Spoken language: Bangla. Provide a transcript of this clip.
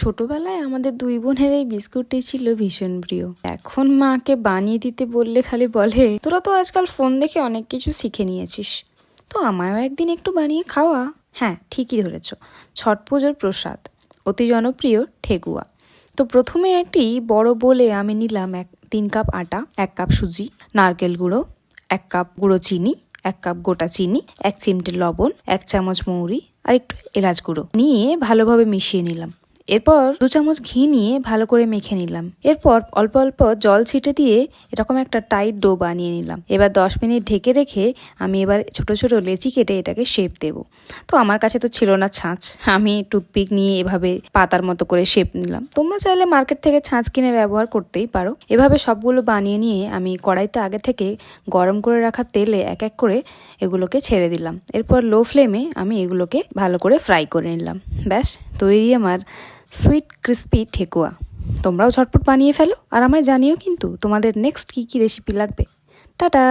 ছোটবেলায় আমাদের দুই বোনের এই বিস্কুটটি ছিল ভীষণ প্রিয়। এখন মাকে বানিয়ে দিতে বললে খালি বলে, তোরা তো আজকাল ফোন দেখে অনেক কিছু শিখে নিয়েছিস, তো আমায়ও একদিন একটু বানিয়ে খাওয়া। হ্যাঁ, ঠিকই ধরেছ, ছট পুজোর প্রসাদ অতি জনপ্রিয় ঠেকুয়া। তো প্রথমে একটি বড় বোলে আমি নিলাম 3 কাপ আটা, 1 কাপ সুজি, নারকেল গুঁড়ো, 1 কাপ গুঁড়ো চিনি, 1 কাপ গোটা চিনি, 1 চিমটে লবণ, 1 চামচ মৌরি আর একটু এলাচ গুঁড়ো নিয়ে ভালোভাবে মিশিয়ে নিলাম। এরপর 2 চামচ ঘি নিয়ে ভালো করে মেখে নিলাম। এরপর অল্প অল্প জল ছিটে দিয়ে এরকম একটা টাইট ডো বানিয়ে নিলাম। এবার 10 মিনিট ঢেকে রেখে আমি এবার ছোট ছোট লেচি কেটে এটাকে শেপ দেব। তো আমার কাছে তো ছিল না ছাঁচ, আমি টুথপিক নিয়ে এভাবে পাতার মতো করে শেপ নিলাম। তোমরা চাইলে মার্কেট থেকে ছাঁচ কিনে ব্যবহার করতেই পারো। এভাবে সবগুলো বানিয়ে নিয়ে আমি কড়াইতে আগে থেকে গরম করে রাখা তেলে এক এক করে এগুলোকে ছেড়ে দিলাম। এরপর লো ফ্লেমে আমি এগুলোকে ভালো করে ফ্রাই করে নিলাম। ব্যাস তৈরি আমার সুইট ক্রিস্পি ঠেকুয়া। তোমরাও ঝটপট বানিয়ে ফেলো আর আমায় জানিও কিন্তু তোমাদের নেক্সট কী কী রেসিপি লাগবে। টাটা।